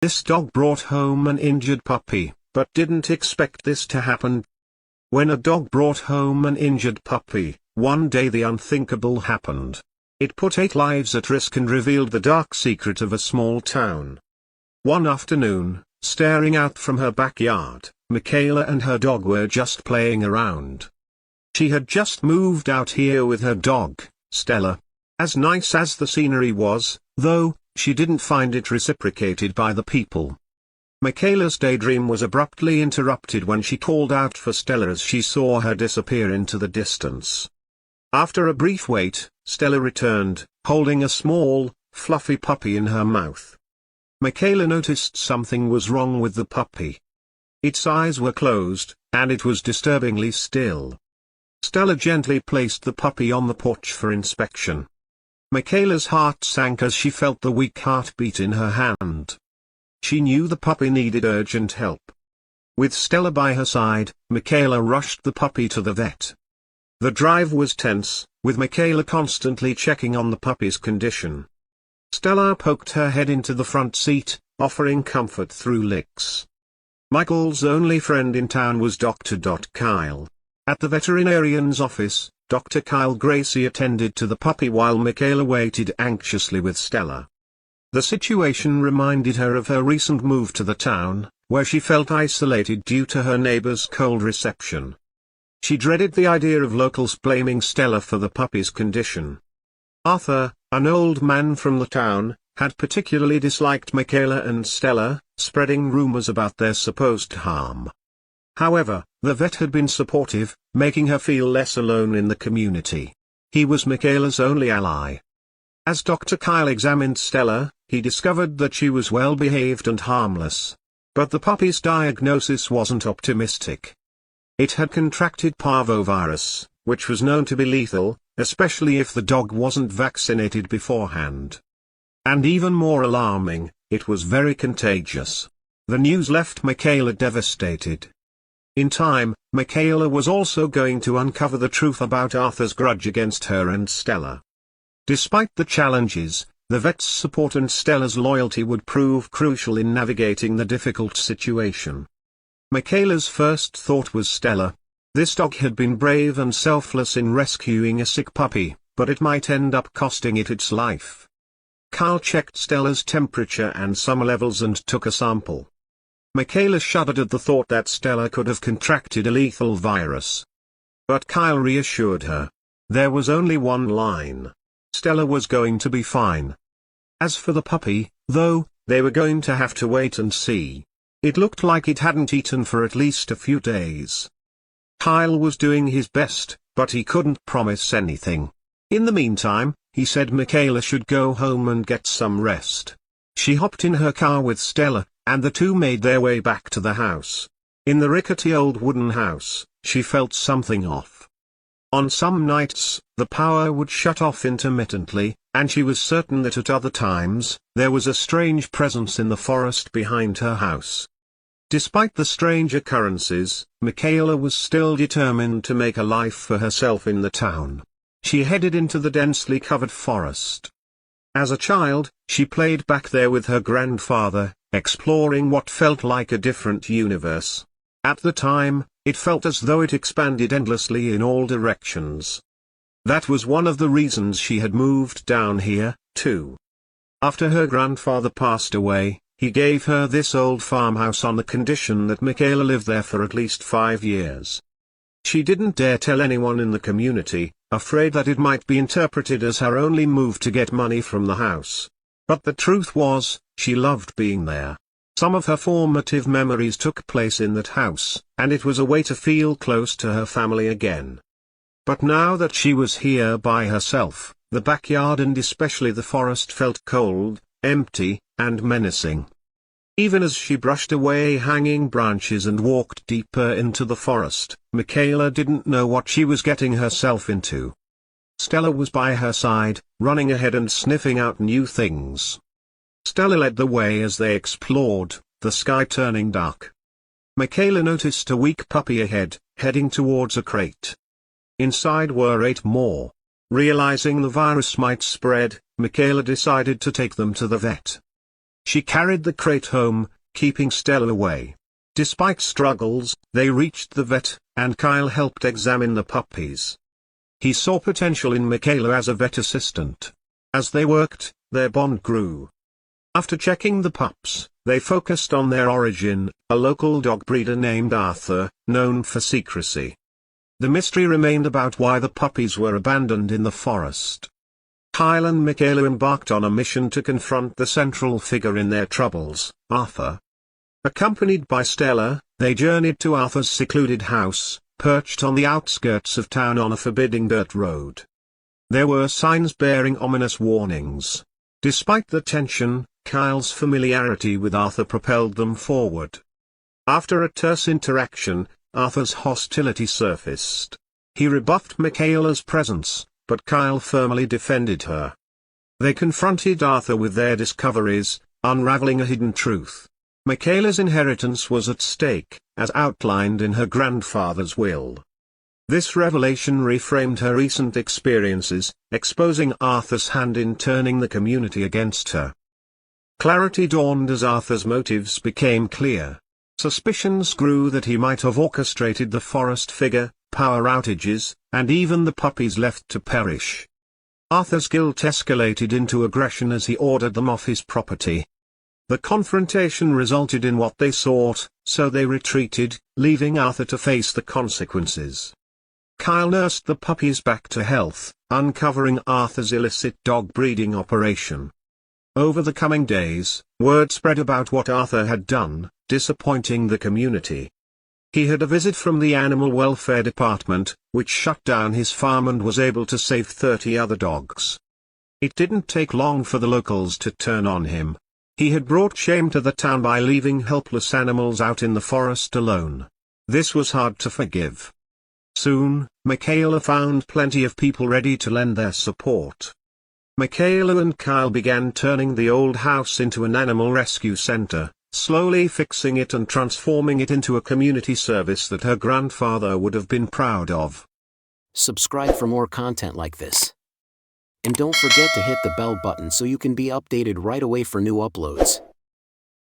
This dog brought home an injured puppy, but didn't expect this to happen. When a dog brought home an injured puppy, one day the unthinkable happened. It put 8 lives at risk and revealed the dark secret of a small town. One afternoon, staring out from her backyard, Michaela and her dog were just playing around. She had just moved out here with her dog, Stella. As nice as the scenery was, though, she didn't find it reciprocated by the people. Michaela's daydream was abruptly interrupted when she called out for Stella as she saw her disappear into the distance. After a brief wait, Stella returned, holding a small, fluffy puppy in her mouth. Michaela noticed something was wrong with the puppy. Its eyes were closed, and it was disturbingly still. Stella gently placed the puppy on the porch for inspection. Michaela's heart sank as she felt the weak heartbeat in her hand. She knew the puppy needed urgent help. With Stella by her side, Michaela rushed the puppy to the vet. The drive was tense, with Michaela constantly checking on the puppy's condition. Stella poked her head into the front seat, offering comfort through licks. Michael's only friend in town was Dr. Kyle. At the veterinarian's office, Dr. Kyle Gracie attended to the puppy while Michaela waited anxiously with Stella. The situation reminded her of her recent move to the town, where she felt isolated due to her neighbor's cold reception. She dreaded the idea of locals blaming Stella for the puppy's condition. Arthur, an old man from the town, had particularly disliked Michaela and Stella, spreading rumors about their supposed harm. However, the vet had been supportive, making her feel less alone in the community. He was Michaela's only ally. As Dr. Kyle examined Stella, he discovered that she was well behaved and harmless. But the puppy's diagnosis wasn't optimistic. It had contracted parvovirus, which was known to be lethal, especially if the dog wasn't vaccinated beforehand. And even more alarming, it was very contagious. The news left Michaela devastated. In time, Michaela was also going to uncover the truth about Arthur's grudge against her and Stella. Despite the challenges, the vet's support and Stella's loyalty would prove crucial in navigating the difficult situation. Michaela's first thought was Stella. This dog had been brave and selfless in rescuing a sick puppy, but it might end up costing it its life. Kyle checked Stella's temperature and summer levels and took a sample. Michaela shuddered at the thought that Stella could have contracted a lethal virus. But Kyle reassured her. There was only one line. Stella was going to be fine. As for the puppy, though, they were going to have to wait and see. It looked like it hadn't eaten for at least a few days. Kyle was doing his best, but he couldn't promise anything. In the meantime, he said Michaela should go home and get some rest. She hopped in her car with Stella, and the two made their way back to the house. In the rickety old wooden house, she felt something off. On some nights, the power would shut off intermittently, and she was certain that at other times, there was a strange presence in the forest behind her house. Despite the strange occurrences, Michaela was still determined to make a life for herself in the town. She headed into the densely covered forest. As a child, she played back there with her grandfather, exploring what felt like a different universe. At the time, it felt as though it expanded endlessly in all directions. That was one of the reasons she had moved down here, too. After her grandfather passed away, he gave her this old farmhouse on the condition that Michaela lived there for at least 5 years. She didn't dare tell anyone in the community, afraid that it might be interpreted as her only move to get money from the house. But the truth was, she loved being there. Some of her formative memories took place in that house, and it was a way to feel close to her family again. But now that she was here by herself, the backyard and especially the forest felt cold, empty, and menacing. Even as she brushed away hanging branches and walked deeper into the forest, Michaela didn't know what she was getting herself into. Stella was by her side, running ahead and sniffing out new things. Stella led the way as they explored, the sky turning dark. Michaela noticed a weak puppy ahead, heading towards a crate. Inside were 8 more. Realizing the virus might spread, Michaela decided to take them to the vet. She carried the crate home, keeping Stella away. Despite struggles, they reached the vet, and Kyle helped examine the puppies. He saw potential in Michaela as a vet assistant. As they worked, their bond grew. After checking the pups, they focused on their origin, a local dog breeder named Arthur, known for secrecy. The mystery remained about why the puppies were abandoned in the forest. Kyle and Michaela embarked on a mission to confront the central figure in their troubles, Arthur. Accompanied by Stella, they journeyed to Arthur's secluded house, perched on the outskirts of town on a forbidding dirt road. There were signs bearing ominous warnings. Despite the tension, Kyle's familiarity with Arthur propelled them forward. After a terse interaction, Arthur's hostility surfaced. He rebuffed Michaela's presence, but Kyle firmly defended her. They confronted Arthur with their discoveries, unraveling a hidden truth. Michaela's inheritance was at stake, as outlined in her grandfather's will. This revelation reframed her recent experiences, exposing Arthur's hand in turning the community against her. Clarity dawned as Arthur's motives became clear. Suspicions grew that he might have orchestrated the forest figure, power outages, and even the puppies left to perish. Arthur's guilt escalated into aggression as he ordered them off his property. The confrontation resulted in what they sought, so they retreated, leaving Arthur to face the consequences. Kyle nursed the puppies back to health, uncovering Arthur's illicit dog breeding operation. Over the coming days, word spread about what Arthur had done, disappointing the community. He had a visit from the Animal Welfare Department, which shut down his farm and was able to save 30 other dogs. It didn't take long for the locals to turn on him. He had brought shame to the town by leaving helpless animals out in the forest alone. This was hard to forgive. Soon, Michaela found plenty of people ready to lend their support. Michaela and Kyle began turning the old house into an animal rescue center, slowly fixing it and transforming it into a community service that her grandfather would have been proud of. Subscribe for more content like this. And don't forget to hit the bell button so you can be updated right away for new uploads.